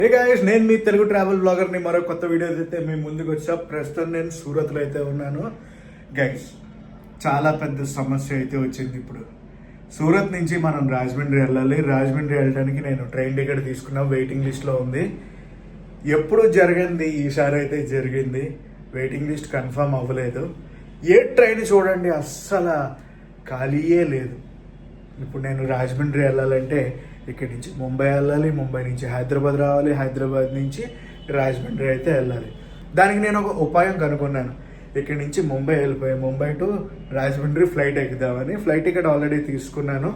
Hey guys, నేను మీ Telugu travel బ్లాగర్ని మరో కొత్త వీడియో అయితే మీ ముందుకు వచ్చా. ప్రస్తుతం నేను సూరత్లో అయితే ఉన్నాను. గైస్, చాలా పెద్ద సమస్య అయితే వచ్చింది ఇప్పుడు. సూరత్ నుంచి మనం రాజమండ్రి వెళ్ళాలి. రాజమండ్రి వెళ్ళడానికి నేను ట్రైన్ టికెట్ తీసుకున్నా, వెయిటింగ్ లిస్ట్లో ఉంది. ఎప్పుడు జరిగింది, ఈసారి అయితే జరిగింది. వెయిటింగ్ లిస్ట్ కన్ఫర్మ్ అవ్వలేదు. ఏ ట్రైన్ చూడండి అస్సలు ఖాళీయే లేదు. ఇప్పుడు నేను రాజమండ్రి వెళ్ళాలంటే ఇక్కడి నుంచి ముంబై వెళ్ళాలి, ముంబై నుంచి హైదరాబాద్ రావాలి, హైదరాబాద్ నుంచి రాజమండ్రి అయితే వెళ్ళాలి. దానికి నేను ఒక ఉపాయం కనుక్కున్నాను. ఇక్కడి నుంచి ముంబై వెళ్ళిపోయి ముంబై టు రాజమండ్రి ఫ్లైట్ ఎక్కుదామని. ఫ్లైట్ టికెట్ ఆల్రెడీ తీసుకున్నాను.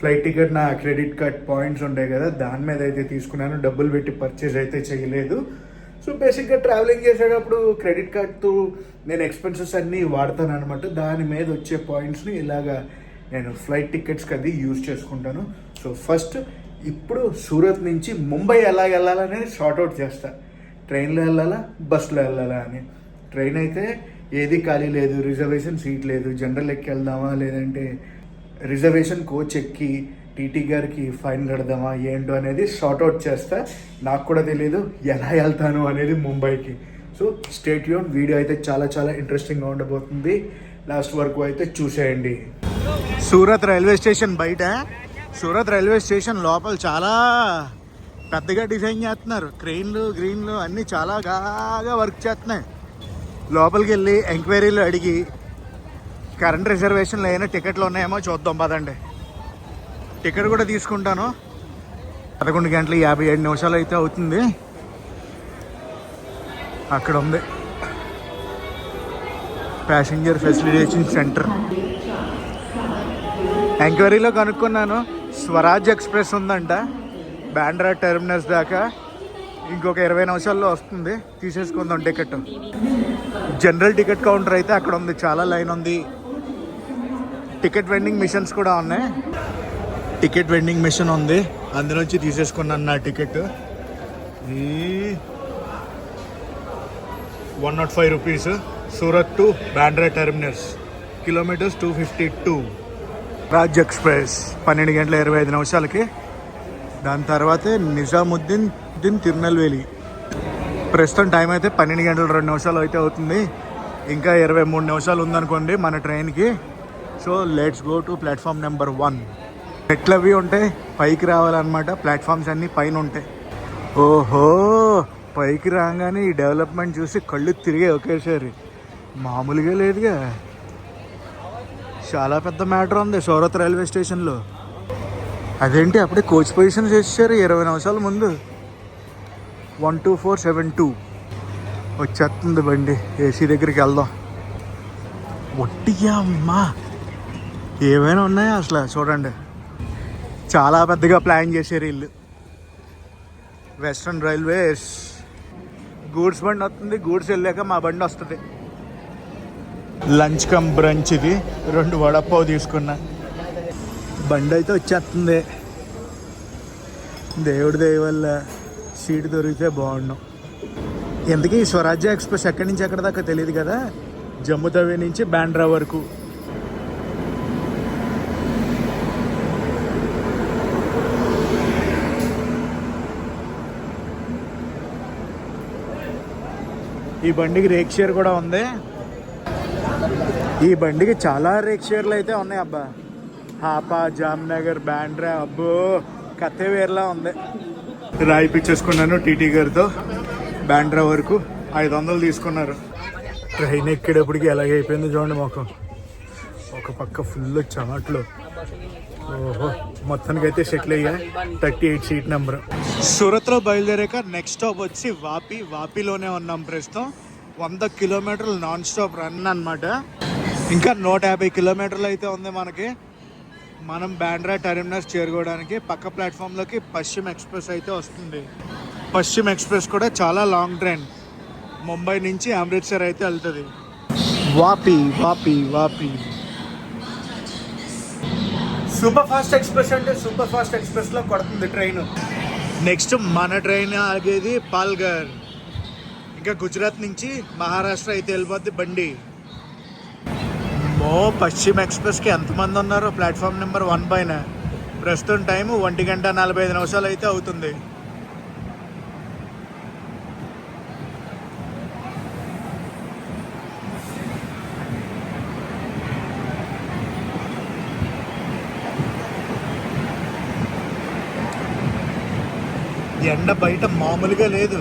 ఫ్లైట్ టికెట్ నా క్రెడిట్ కార్డ్ పాయింట్స్ ఉంటాయి కదా, దాని మీద అయితే తీసుకున్నాను. డబ్బులు పెట్టి పర్చేజ్ అయితే చేయలేదు. సో బేసిక్గా ట్రావెలింగ్ చేసేటప్పుడు క్రెడిట్ కార్డ్తో నేను ఎక్స్పెన్సెస్ అన్నీ వాడతాను అనమాట. దాని మీద వచ్చే పాయింట్స్ని ఇలాగా నేను ఫ్లైట్ టికెట్స్కి అది యూజ్ చేసుకుంటాను. సో ఫస్ట్ ఇప్పుడు సూరత్ నుంచి ముంబై ఎలా వెళ్ళాలనేది షార్ట్అవుట్ చేస్తా. ట్రైన్లో వెళ్ళాలా, బస్సులో వెళ్ళాలా అని. ట్రైన్ అయితే ఏది ఖాళీ లేదు, రిజర్వేషన్ సీట్ లేదు. జనరల్ ఎక్కి వెళ్దామా లేదంటే రిజర్వేషన్ కోచ్ ఎక్కి టీటీ గారికి ఫైన్ కడదామా ఏంటో అనేది షార్ట్అవుట్ చేస్తా. నాకు కూడా తెలియదు ఎలా వెళ్తాను అనేది ముంబైకి. So stay tune. వీడియో అయితే చాలా చాలా ఇంట్రెస్టింగ్గా ఉండబోతుంది. లాస్ట్ వరకు అయితే చూసేయండి. సూరత్ రైల్వే స్టేషన్ బయట, సూరత్ రైల్వే స్టేషన్ లోపల చాలా పెద్దగా డిజైన్ చేస్తున్నారు. క్రెయిన్లు గ్రీన్లు అన్నీ చాలా బాగా వర్క్ చేస్తున్నాయి. లోపలికి వెళ్ళి ఎంక్వైరీలు అడిగి కరెంట్ రిజర్వేషన్లు అయినా టికెట్లు ఉన్నాయేమో చూద్దాం పదండి. టికెట్ కూడా తీసుకుంటాను. 11:57 అయితే అవుతుంది. అక్కడ ఉంది ప్యాసింజర్ ఫెసిలిటేషన్ సెంటర్. ఎంక్వైరీలో కనుక్కున్నాను, స్వరాజ్ ఎక్స్ప్రెస్ ఉందంట బాంద్రా టెర్మినస్ దాకా. ఇంకొక 20 నిమిషాల్లో వస్తుంది, తీసేసుకుందాం టికెట్. జనరల్ టికెట్ కౌంటర్ అయితే అక్కడ ఉంది, చాలా లైన్ ఉంది. టికెట్ వెండింగ్ మిషన్స్ కూడా ఉన్నాయి. టికెట్ వెండింగ్ మిషన్ ఉంది, అందులోంచి తీసేసుకున్నాను నా టికెట్. ఈ 105 rupees. Surat to Bandra terminus, kilometres 252. Raj express 12:25 దాని తర్వాతే నిజాముద్దీన్ తిరునల్వేలి. ప్రస్తుతం టైం అయితే 12:02 అయితే అవుతుంది. ఇంకా 23 నిమిషాలు ఉందనుకోండి మన ట్రైన్కి. So let's go to platform number 1. మెట్లు అవి ఉంటాయి, పైకి రావాలన్నమాట. ప్లాట్ఫామ్స్ అన్నీ పైన ఉంటాయి. ఓహో, పైకి రాగానే ఈ డెవలప్మెంట్ చూసి కళ్ళు తిరిగే ఒకేసారి. మామూలుగా లేదుగా, చాలా పెద్ద మ్యాటర్ ఉంది సూరత్ రైల్వే స్టేషన్లో. అదేంటి అప్పుడే కోచ్ పొజిషన్ చేశారు 20 నిమిషాల ముందు. 12472 వచ్చేస్తుంది బండి. ఏసీ దగ్గరికి వెళ్దాం. ఒట్టిగా అమ్మా, ఏమైనా ఉన్నాయా అసలు? చూడండి, చాలా పెద్దగా ప్లాన్ చేశారు వీళ్ళు. వెస్ట్రన్ రైల్వేస్ గూడ్స్ బండి వస్తుంది, గూడ్స్ వెళ్ళాక మా బండి వస్తుంది. లంచ్ కమ్ బ్రంచ్ ఇది. 2 వడపావు తీసుకున్నా. బండి అయితే వచ్చేస్తుంది. దేవుడి దయ వల్ల సీట్ దొరికితే బాగున్నాం. ఎందుకు ఈ స్వరాజ్య ఎక్స్ప్రెస్ ఎక్కడి నుంచి ఎక్కడి దాకా తెలియదు కదా. జమ్మూ తవి నుంచి బాంద్రా వరకు. ఈ బండికి రేక్ షేర్ కూడా ఉంది. ఈ బండికి చాలా రేక్ షేర్లు అయితే ఉన్నాయి అబ్బా. హాపా, జామ్నగర్, బాంద్రా, అబ్బో కథే వేర్లా ఉంది. రాయిపించేసుకున్నాను టీటీ గారితో. బాంద్రా వరకు 500 తీసుకున్నారు. ట్రైన్ ఎక్కేటప్పటికి ఎలాగైపోయిందో చూడండి మొఖం. ఒక పక్క ఫుల్ చెమట్లు. ఓహో, మొత్తానికి అయితే సెటిల్ అయ్యా. 38 సీట్ నెంబర్. సూరత్లో బయలుదేరాక నెక్స్ట్ స్టాప్ వచ్చి వాపి. వాపిలోనే ఉన్నాం ప్రస్తుతం. 100 కిలోమీటర్లు నాన్ స్టాప్ రన్ అనమాట. ఇంకా 150 కిలోమీటర్లు అయితే ఉంది మనకి. మనం బాంద్రా టెర్మినస్ చేరుకోవడానికి పక్క ప్లాట్ఫామ్లోకి పశ్చిమ ఎక్స్ప్రెస్ అయితే వస్తుంది. పశ్చిమ ఎక్స్ప్రెస్ కూడా చాలా లాంగ్ ట్రైన్. ముంబై నుంచి అమృత్సర్ అయితే వెళ్తుంది. వాపి వాపి వాపి. సూపర్ ఫాస్ట్ ఎక్స్ప్రెస్ అంటే సూపర్ ఫాస్ట్ ఎక్స్ప్రెస్లో కొడుతుంది ట్రైన్. నెక్స్ట్ మన ట్రైన్ ఆగేది పాల్ఘర్. ఇంకా గుజరాత్ నుంచి మహారాష్ట్ర అయితే వెళ్ళిపోద్ది బండి. పశ్చిమ ఎక్స్ప్రెస్కి ఎంతమంది ఉన్నారో ప్లాట్ఫామ్ నెంబర్ 1 పైన. ప్రస్తుతం టైము 1:45 అయితే అవుతుంది. ఎండ బయట మామూలుగా లేదు.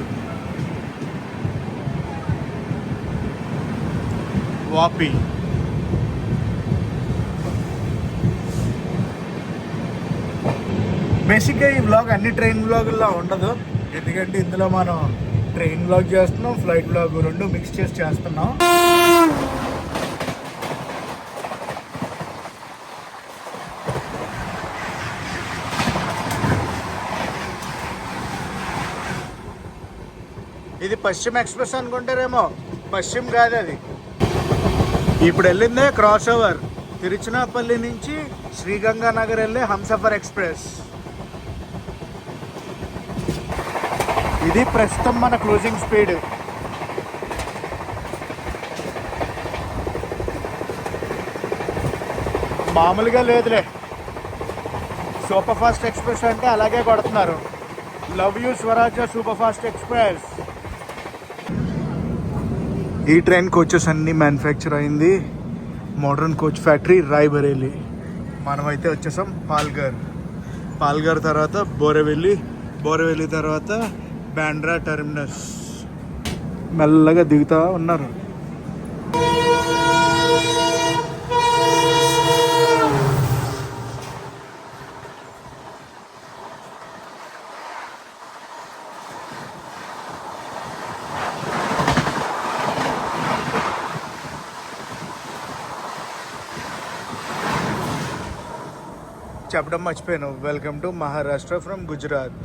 వాపి బేసిక్గా ఈ వ్లాగ్ అన్ని ట్రైన్ వ్లాగుల్లో ఉండదు, ఎందుకంటే ఇందులో మనం ట్రైన్ వ్లాగ్ చేస్తున్నాం, ఫ్లైట్ వ్లాగ్ రెండు మిక్స్ చేసి చేస్తున్నాం. ఇది పశ్చిమ ఎక్స్ప్రెస్ అనుకుంటారేమో, పశ్చిమ కాదు అది. ఇప్పుడు వెళ్ళిందే క్రాస్ ఓవర్ తిరుచినాపల్లి నుంచి శ్రీగంగానగర్ వెళ్ళే హంసఫర్ ఎక్స్ప్రెస్. ఇది ప్రస్తుతం మన క్లోజింగ్ స్పీడ్. మామూలుగా లేదులే, సూపర్ ఫాస్ట్ ఎక్స్ప్రెస్ అంటే అలాగే కొడుతున్నారు. Love you Swarajya super fast express. ఈ ట్రైన్ కోచెస్ అన్నీ మ్యానుఫ్యాక్చర్ అయింది మోడర్న్ కోచ్ ఫ్యాక్టరీ రాయ్బరేలీ. మనమైతే వచ్చేసాం పాల్ఘర్ తర్వాత బోరెవెల్లి తర్వాత బాంద్రా టెర్మినస్. మెల్లగా దిగుతా ఉన్నారు. చెప్పడం మర్చిపోయాను, welcome to Maharashtra from Gujarat.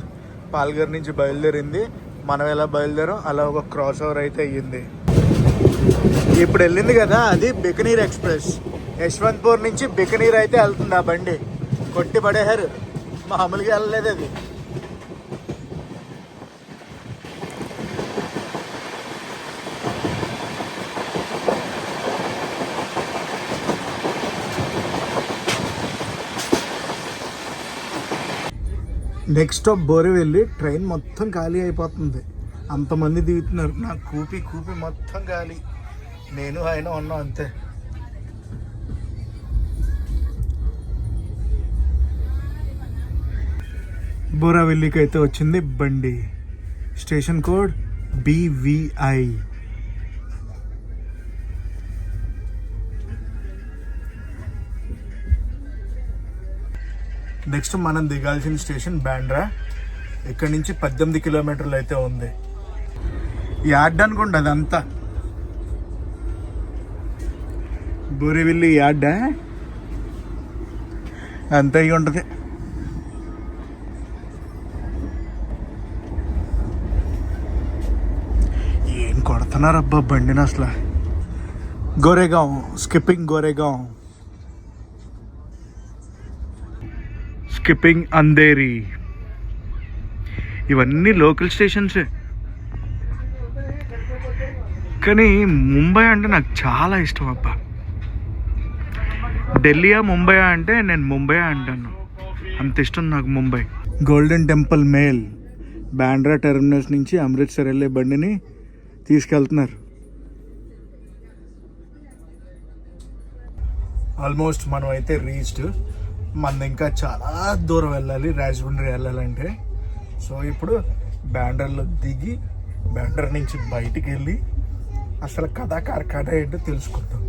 Palghar నుంచి బయలుదేరింది, మనం ఎలా బయలుదేరాం అలా ఒక క్రాస్ ఓవర్ అయితే అయ్యింది. ఇప్పుడు వెళ్ళింది కదా అది బికనీర్ ఎక్స్ప్రెస్. యశ్వంత్పూర్ నుంచి బికనీర్ అయితే వెళ్తుంది ఆ బండి. కొట్టి పడేశారు, మామూలుగా వెళ్ళలేదు అది. Next stop బోరెవెల్లి. ట్రైన్ మొత్తం ఖాళీ అయిపోతుంది, అంతమంది దిగుతున్నారు. నాకు కూపి మొత్తం ఖాళీ, నేను ఆయన ఉన్నాం అంతే. బోరెవెల్లికి అయితే వచ్చింది బండి. Station code BVI. నెక్స్ట్ మనం దిగాల్సిన స్టేషన్ బాంద్రా. ఇక్కడ నుంచి 18 కిలోమీటర్లు అయితే ఉంది. యార్డ్ అనుకోండి అదంతా, బోరెవెల్లి యార్డా అంతా ఇవి ఉంటుంది. ఏం కొడుతున్నారు అబ్బా బండిని అసలు. Goregaon, skipping Goregaon, skipping Andheri. ఇవన్నీ లోకల్ స్టేషన్సే. కానీ ముంబై అంటే నాకు చాలా ఇష్టం అబ్బా. ఢిల్లీయా ముంబైయా అంటే నేను ముంబై అంటాను, అంత ఇష్టం నాకు Mumbai. Golden temple mail Bandra terminus నుంచి అమృత్సర్ వెళ్ళే బండిని తీసుకెళ్తున్నారు. ఆల్మోస్ట్ మనం అయితే రీచ్డ్. మనది ఇంకా చాలా దూరం వెళ్ళాలి రాజమండ్రి వెళ్ళాలంటే. సో ఇప్పుడు బాంద్రాలో దిగి బాంద్రా నుంచి బయటికి వెళ్ళి అసలు కథ ఏంటో తెలుసుకుంటాం.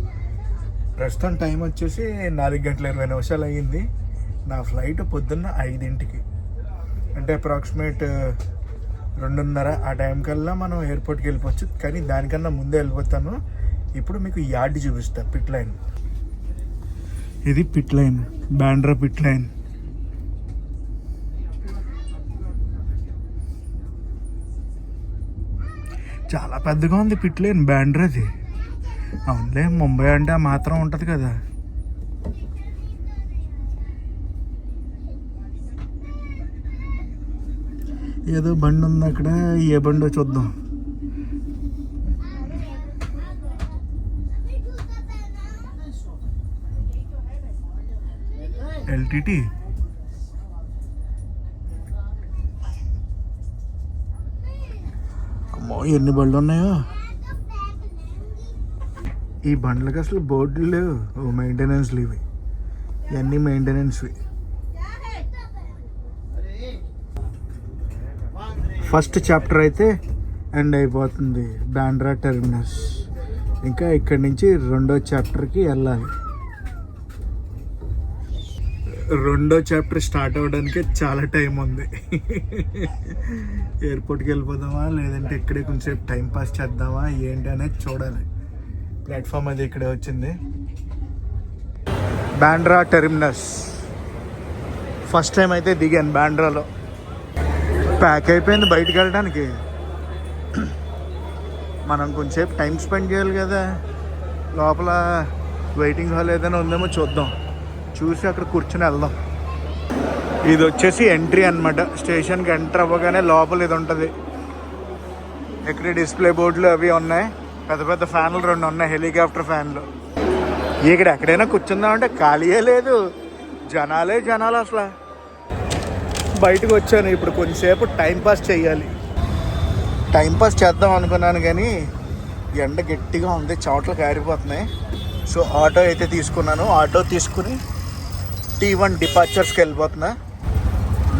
ప్రస్తుతం టైం వచ్చేసి 4:20 అయ్యింది. నా ఫ్లైట్ పొద్దున్న 5ంటికి, అంటే అప్రాక్సిమేట్ 2:30 ఆ టైం కల్లా మనం ఎయిర్పోర్ట్కి వెళ్ళిపోవచ్చు. కానీ దానికన్నా ముందే వెళ్ళిపోతాను. ఇప్పుడు మీకు యార్డ్ చూపిస్తా, పిట్ లైన్. ఇది pit line, Bandra pit line. చాలా పెద్దగా ఉంది పిట్ లైన్ బాంద్రాది. అవునులే, ముంబై అంటే ఆ మాత్రం ఉంటుంది కదా. ఏదో బండి ఉంది అక్కడ, ఏ బండో చూద్దాం. LTT. అమ్మో ఎన్ని బండ్లు ఉన్నాయో. ఈ బండ్లకి అసలు బోర్డులు లేవు, మెయింటెనెన్స్ లేవు. ఇవన్నీ మెయింటెనెన్స్వి. ఫస్ట్ చాప్టర్ అయితే ఎండ్ అయిపోతుంది, బాండ్రా టెర్మినస్. ఇంకా ఇక్కడి నుంచి రెండో చాప్టర్కి వెళ్ళాలి. రెండో చాప్టర్ స్టార్ట్ అవ్వడానికి చాలా టైం ఉంది. ఎయిర్పోర్ట్కి వెళ్ళిపోదామా లేదంటే ఇక్కడే కొంచెంసేపు టైం పాస్ చేద్దామా ఏంటి అనేది చూడాలి. ప్లాట్ఫామ్ అది ఇక్కడే వచ్చింది, బాండ్రా టెర్మినస్. ఫస్ట్ టైం అయితే దిగాను బాండ్రాలో. ప్యాక్ అయిపోయింది బయటికి వెళ్ళడానికి. మనం కొంచెంసేపు టైం స్పెండ్ చేయాలి కదా. లోపల వెయిటింగ్ హాల్ ఏదైనా ఉందేమో చూద్దాం, చూసి అక్కడ కూర్చొని వెళ్దాం. ఇది వచ్చేసి ఎంట్రీ అనమాట. స్టేషన్కి ఎంటర్ అవ్వగానే లోపల ఇది ఉంటుంది. ఇక్కడ డిస్ప్లే బోర్డులు అవి ఉన్నాయి, పెద్ద పెద్ద ఫ్యాన్లు 2 ఉన్నాయి, హెలికాప్టర్ ఫ్యాన్లు. ఇక్కడ ఎక్కడైనా కూర్చుందామంటే ఖాళీయే లేదు, జనాలు అసలు. బయటకు వచ్చాను, ఇప్పుడు కొంచెంసేపు టైంపాస్ చేయాలి. టైంపాస్ చేద్దాం అనుకున్నాను కానీ ఎండ గట్టిగా ఉంది, చోట్ల కారిపోతున్నాయి. సో ఆటో అయితే తీసుకున్నాను. ఆటో తీసుకుని T1 డిపార్చర్స్కి వెళ్ళిపోతున్నా.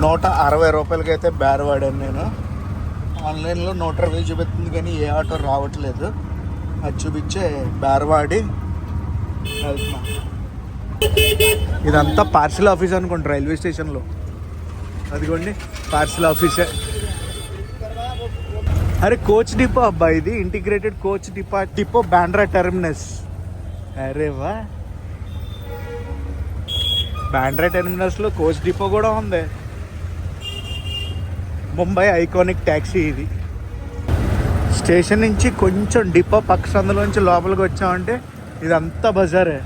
160 రూపాయలకి అయితే బేర వాడాను నేను. ఆన్లైన్లో 120 చూపిస్తుంది కానీ ఏ ఆటో రావట్లేదు. అది చూపించే బేరవాడి వెళ్తున్నా. ఇదంతా పార్సిల్ ఆఫీస్ అనుకుంటా రైల్వే స్టేషన్లో. అదిగోండి పార్సిల్ ఆఫీసే. అరే కోచ్ డిపో అబ్బా, ఇది integrated coach depot Bandra terminus. అరే వా, బాండ్రా టెర్మినస్లో కోచ్ డిపో కూడా ఉంది. ముంబై ఐకానిక్ ట్యాక్సీ ఇది. స్టేషన్ నుంచి కొంచెం డిపో పక్క సందులోంచి లోపలికి వచ్చామంటే ఇదంతా బజారే.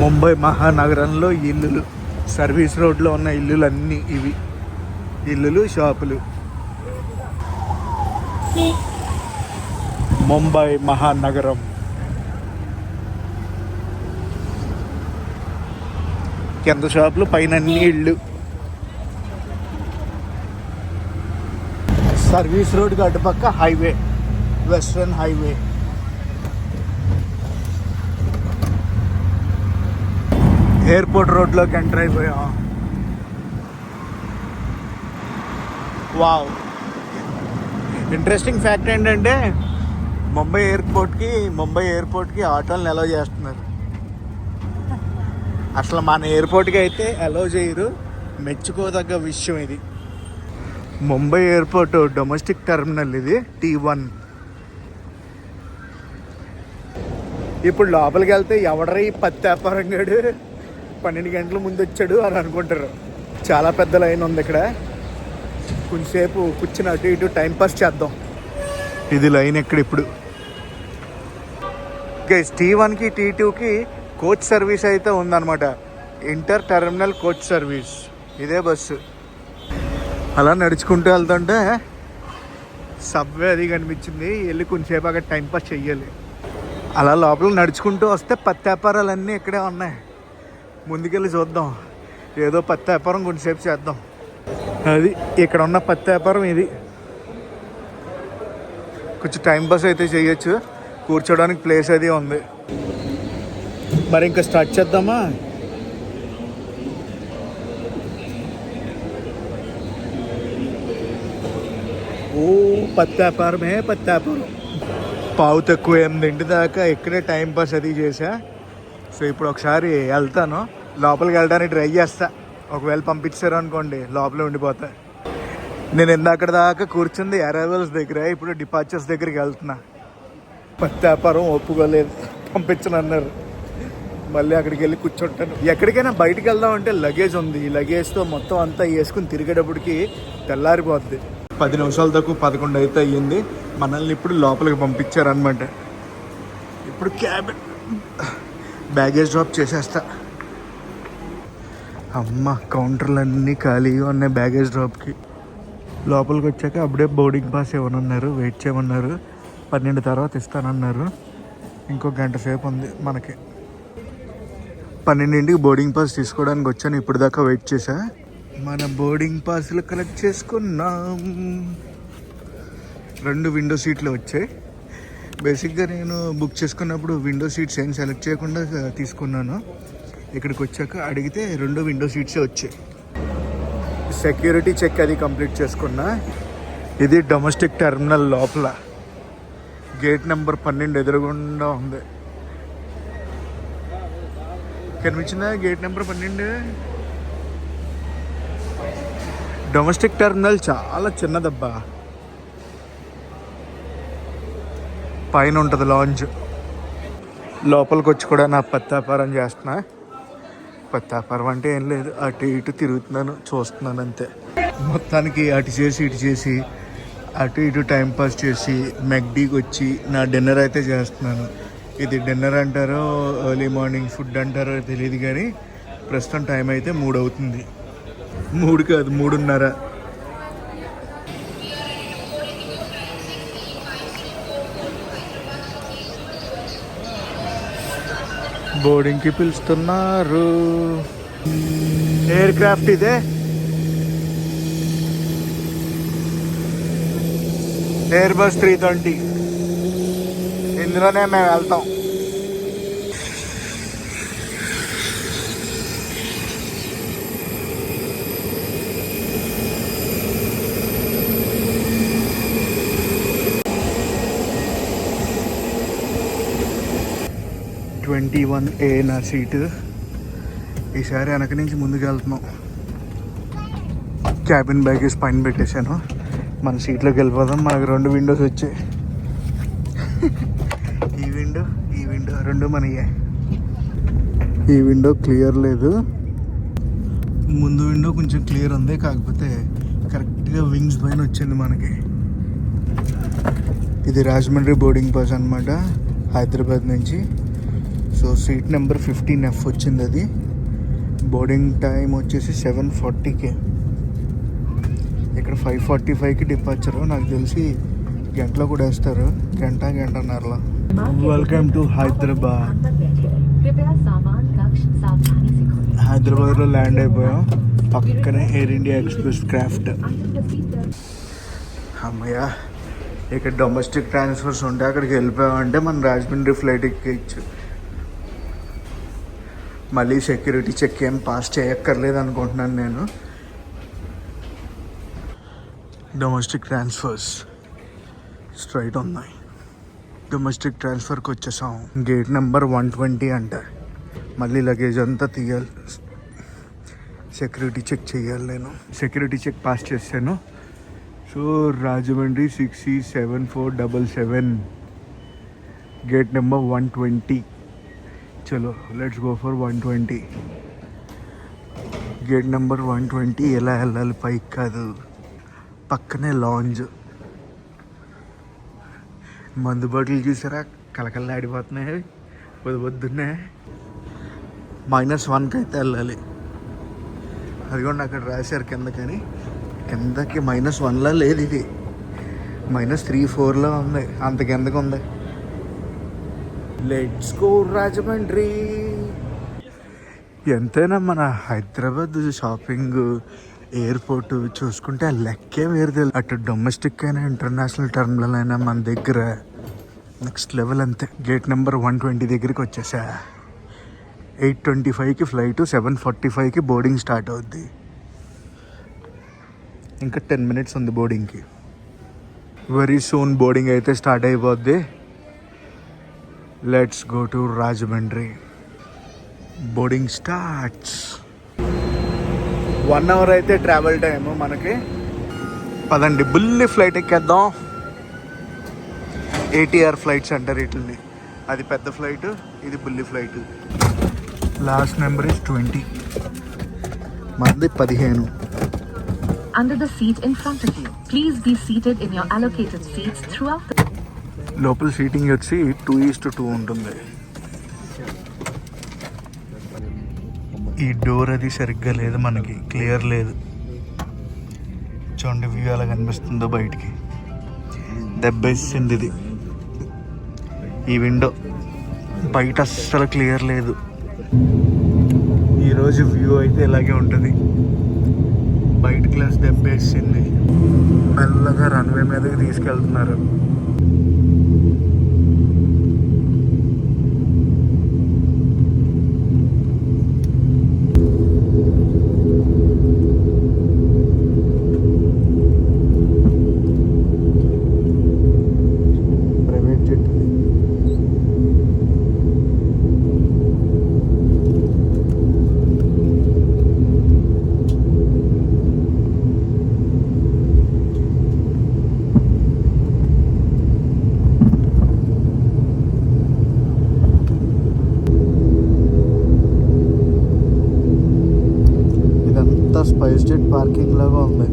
ముంబై మహానగరంలో ఇల్లులు, సర్వీస్ రోడ్లో ఉన్న ఇల్లులు అన్నీ ఇవి. ఇల్లులు, షాపులు. ముంబై మహానగరం. కింద షాపులు, పైన అన్ని ఇళ్ళు. సర్వీస్ రోడ్కి అటుపక్క హైవే, వెస్ట్రన్ హైవే. ఎయిర్పోర్ట్ రోడ్లోకి ఎంటర్ అయిపోయాం. వావ్, ఇంట్రెస్టింగ్ ఫ్యాక్ట్ ఏంటంటే ముంబై ఎయిర్పోర్ట్కి ఆటోలను అలౌ చేస్తున్నారు. అసలు మన ఎయిర్పోర్ట్కి అయితే అలౌ చేయరు. మెచ్చుకోదగ్గ విషయం ఇది. ముంబై ఎయిర్పోర్ట్ డొమెస్టిక్ టెర్మినల్ ఇది, T1. ఇప్పుడు లోపలికి వెళ్తే ఎవడరా ఈ పత్తి వ్యాపారం గడు 12 గంటల ముందు వచ్చాడు అని అనుకుంటారు. చాలా పెద్ద లైన్ ఉంది ఇక్కడ. కొంచెంసేపు కూర్చుని అటు ఇటు టైంపాస్ చేద్దాం. ఇది లైన్ ఎక్కడ ఇప్పుడు. గైస్, T1కి T2కి కోచ్ సర్వీస్ అయితే ఉందన్నమాట. Inter terminal coach service. ఇదే బస్సు. అలా నడుచుకుంటూ వెళ్తుంటే సబ్వే అది కనిపించింది. వెళ్ళి కొంచెంసేపు అక్కడ టైంపాస్ చెయ్యాలి. అలా లోపల నడుచుకుంటూ వస్తే పత్తి వ్యాపారాలన్నీ ఇక్కడే ఉన్నాయి. ముందుకెళ్ళి చూద్దాం, ఏదో పత్తి వ్యాపారం కొంచెంసేపు చేద్దాం. అది ఇక్కడ ఉన్న పత్తి వ్యాపారం ఇది. కొంచెం టైంపాస్ అయితే చేయొచ్చు, కూర్చోడానికి ప్లేస్ అది ఉంది. మరి ఇంకా స్టార్ట్ చేద్దామా? ఓ పత్తి వ్యాపారమే, పత్తి వ్యాపారం. పావు తక్కువ 8 దాకా ఇక్కడే టైంపాస్ అది చేసా. సో ఇప్పుడు ఒకసారి వెళ్తాను, లోపలికి వెళ్ళడానికి ట్రై చేస్తా. ఒకవేళ పంపించారు అనుకోండి లోపలే ఉండిపోతా. నేను ఇందాక దాకా కూర్చుంది అరైవల్స్ దగ్గర, ఇప్పుడు డిపార్చర్స్ దగ్గరికి వెళ్తున్నా. పత్తి వ్యాపారం ఒప్పుకోలేదు, పంపించనన్నారు. మళ్ళీ అక్కడికి వెళ్ళి కూర్చుంటాను. ఎక్కడికైనా బయటికి వెళ్దామంటే లగేజ్ ఉంది. ఈ లగేజ్తో మొత్తం అంతా వేసుకుని తిరిగేటప్పటికి తెల్లారిపోద్ది. 10 నిమిషాల తక్కువ 11 అయితే అయ్యింది. మనల్ని ఇప్పుడు లోపలికి పంపించారనమాట. ఇప్పుడు బ్యాగేజ్ డ్రాప్ చేసేస్తా. అమ్మ, కౌంటర్లన్నీ ఖాళీగా ఉన్నాయి బ్యాగేజ్ డ్రాప్కి. లోపలికి వచ్చాక అప్పుడే బోర్డింగ్ పాస్ ఇవ్వనన్నారు, వెయిట్ చేయమన్నారు. 12 తర్వాత ఇస్తానన్నారు. ఇంకో గంట సేపు ఉంది మనకి. 12ంటికి బోర్డింగ్ పాస్ తీసుకోవడానికి వచ్చాను. ఇప్పుడు దాకా వెయిట్ చేశా. మన బోర్డింగ్ పాస్లు కలెక్ట్ చేసుకున్నాం. 2 విండో సీట్లు వచ్చాయి. బేసిక్గా నేను బుక్ చేసుకున్నప్పుడు విండో సీట్స్ ఏం సెలెక్ట్ చేయకుండా తీసుకున్నాను. ఇక్కడికి వచ్చాక అడిగితే 2 విండో సీట్సే వచ్చాయి. సెక్యూరిటీ చెక్ అది కంప్లీట్ చేసుకున్నా. ఇది డొమెస్టిక్ టెర్మినల్ లోపల గేట్ నెంబర్ 12 ఎదురుగుండా ఉంది. కనిపించిందా గేట్ నెంబర్ 12? డొమెస్టిక్ టెర్మినల్ చాలా చిన్నదబ్బా. పైన ఉంటుంది లాంజ్. లోపలికి వచ్చి కూడా నా పత్తాపారం చేస్తున్నా. పత్తాపారం అంటే ఏం లేదు, అటు ఇటు తిరుగుతున్నాను, చూస్తున్నాను అంతే. మొత్తానికి అటు చేసి ఇటు చేసి అటు ఇటు టైంపాస్ చేసి మెక్డీకి వచ్చి నా డిన్నర్ అయితే చేస్తున్నాను. ఇది డిన్నర్ అంటారో ఎర్లీ మార్నింగ్ ఫుడ్ అంటారో తెలియదు, కానీ ప్రస్తుతం టైం అయితే 3 అవుతుంది. 3 కాదు 3:30. బోర్డింగ్కి పిలుస్తున్నారు. ఎయిర్ క్రాఫ్ట్ ఇదే. Air bus 320. ఇందులోనే మేము వెళ్తాం. A నా సీటు. ఈసారి వెనక నుంచి ముందుకు వెళ్తున్నాం. క్యాబిన్ బ్యాగేజ్ పైన పెట్టేశాను. మన సీట్లోకి వెళ్ళిపోదాం. మనకు 2 విండోస్ వచ్చాయి. ఈ విండో 2 మనయ్యే. ఈ విండో క్లియర్ లేదు, ముందు విండో కొంచెం క్లియర్ ఉంది. కాకపోతే కరెక్ట్గా వింగ్స్ పైన వచ్చింది మనకి. ఇది రాజమండ్రి బోర్డింగ్ పాస్ అనమాట, హైదరాబాద్ నుంచి. సో సీట్ నెంబర్ 15F వచ్చింది. అది బోర్డింగ్ టైం వచ్చేసి 7:40కి. ఇక్కడ 5:45కి డిపార్చరు. నాకు తెలిసి గంటలో కూడా వేస్తారు, గంటన్నరలో. Welcome to Hyderabad. హైదరాబాద్లో ల్యాండ్ అయిపోయాం. పక్కనే ఎయిర్ ఇండియా ఎక్స్ప్రెస్ క్రాఫ్ట్. అమ్మయ్య, ఇక్కడ డొమెస్టిక్ ట్రాన్స్ఫర్స్ ఉంటే అక్కడికి వెళ్ళిపోయామంటే మన రాజమండ్రి ఫ్లైట్ ఎక్కించు. మళ్ళీ సెక్యూరిటీ చెక్ ఏం పాస్ చేయక్కర్లేదు అనుకుంటున్నాను నేను. డొమెస్టిక్ ట్రాన్స్ఫర్స్ స్ట్రైట్ ఉన్నాయి. డొమెస్టిక్ ట్రాన్స్ఫర్కి వచ్చేసాం. గేట్ నెంబర్ 120 అంట. మళ్ళీ లగేజ్ అంతా తీయాలి, సెక్యూరిటీ చెక్ చేయాలి. నేను సెక్యూరిటీ చెక్ పాస్ చేశాను. So Rajahmundry 6E7477 gate number 120. చలో let's go for 120. Gate number 120. ఎలా వెళ్ళాలి? పైకి కాదు, పక్కనే లాంజ్. మందు బాటిల్ చూసారా, కలకల్లాడిపోతున్నాయి పొద్దున్నే. -1కి అయితే వెళ్ళాలి. అదిగోండి అక్కడ రాశారు కింద, కానీ కిందకి -1లా లేదు, ఇది -3-4లా ఉంది. అంత కిందకి ఉంది. Let's go Rajahmundry. ఎంతైనా మన హైదరాబాద్ షాపింగ్, ఎయిర్పోర్ట్ చూసుకుంటే ఆ లెక్కే వేరు. అటు డొమెస్టిక్ అయినా ఇంటర్నేషనల్ టర్మినల్ అయినా మన దగ్గర నెక్స్ట్ లెవెల్ అంతే. గేట్ నెంబర్ 120 దగ్గరికి వచ్చేసా. 8:25కి ఫ్లైట్, 7:45కి బోర్డింగ్ స్టార్ట్ అవుద్ది. ఇంకా 10 minutes ఉంది బోర్డింగ్కి. వెరీ సూన్ బోర్డింగ్ అయితే స్టార్ట్ అయిపోద్ది. Let's go to Rajahmundry. Boarding starts. 1 hour అయితే ట్రావెల్ టైము మనకి. పదండి బుల్లి ఫ్లైట్ ఎక్కేద్దాం. ATR ఫ్లైట్స్ అంటారు వీటిని. అది పెద్ద ఫ్లైట్, ఇది బుల్లి ఫ్లైట్. లాస్ట్ నెంబర్ ఇస్ 20, మనది 15. Under the seat in front of you, please be seated in your allocated seats throughout the... లోపల సీటింగ్ వచ్చి 2:2 ఉంటుంది. ఈ డోర్ అది సరిగ్గా లేదు, మనకి క్లియర్ లేదు. చూడండి వ్యూ ఎలా కనిపిస్తుందో బయటికి. దెబ్బేసింది ఇది. ఈ విండో బయట అస్సలు క్లియర్ లేదు. ఈరోజు వ్యూ అయితే ఇలాగే ఉంటుంది. బయట గ్లాస్ దెబ్బేసింది. మెల్లగా రన్వే మీదకి తీసుకెళ్తున్నారు. స్పైస్ జెట్ పార్కింగ్ లాగా ఉంది.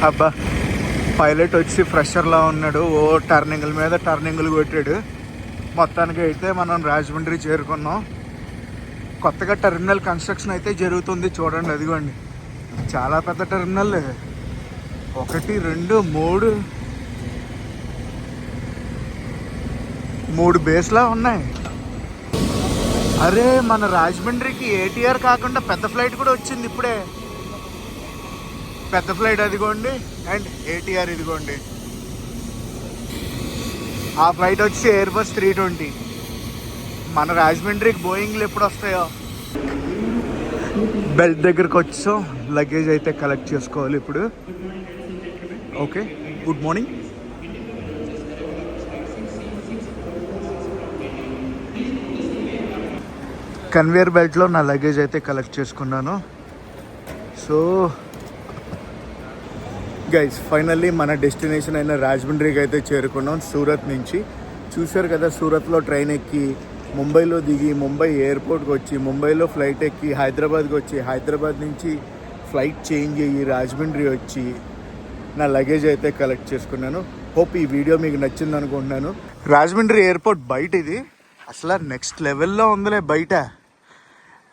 అబ్బా, పైలట్ వచ్చి ఫ్రెషర్లా ఉన్నాడు. ఓ టర్నింగ్ల మీద టర్నింగ్లు కొట్టాడు. మొత్తానికి అయితే మనం రాజమండ్రి చేరుకున్నాం. కొత్తగా టెర్మినల్ కన్స్ట్రక్షన్ అయితే జరుగుతుంది. చూడండి, అదిగోండి, చాలా పెద్ద టెర్మినల్. 1 2 3 బేస్లా ఉన్నాయి. అరే, మన రాజమండ్రికి ఏటీఆర్ కాకుండా పెద్ద ఫ్లైట్ కూడా వచ్చింది ఇప్పుడే. పెద్ద ఫ్లైట్ అదిగోండి, అండ్ ఏటీఆర్ ఇదిగోండి. ఆ ఫ్లైట్ వచ్చి ఎయిర్బస్ 320. మన రాజమండ్రికి బోయింగ్లు ఎప్పుడు వస్తాయో. బెల్ట్ దగ్గరకు వచ్చాం. లగేజ్ అయితే కలెక్ట్ చేసుకోవాలి ఇప్పుడు. Okay, good morning. కన్వేయర్ బెల్ట్లో నా లగేజ్ అయితే కలెక్ట్ చేసుకున్నాను. సో గైస్, ఫైనల్లీ మన డెస్టినేషన్ అయిన రాజమండ్రికి అయితే చేరుకున్నాం సూరత్ నుంచి. చూశారు కదా, సూరత్లో ట్రైన్ ఎక్కి ముంబైలో దిగి ముంబై ఎయిర్పోర్ట్కి వచ్చి ముంబైలో ఫ్లైట్ ఎక్కి హైదరాబాద్కి వచ్చి హైదరాబాద్ నుంచి ఫ్లైట్ చేంజ్ అయ్యి రాజమండ్రి వచ్చి నా లగేజ్ అయితే కలెక్ట్ చేసుకున్నాను. హోప్ ఈ వీడియో మీకు నచ్చింది అనుకుంటున్నాను. రాజమండ్రి ఎయిర్పోర్ట్ బయట ఇది అసలు నెక్స్ట్ లెవెల్లో ఉందిలే. బయట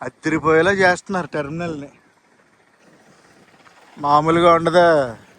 అత్తిరిపోయేలా చేస్తున్నారు టెర్మినల్ని. మామూలుగా ఉండదా.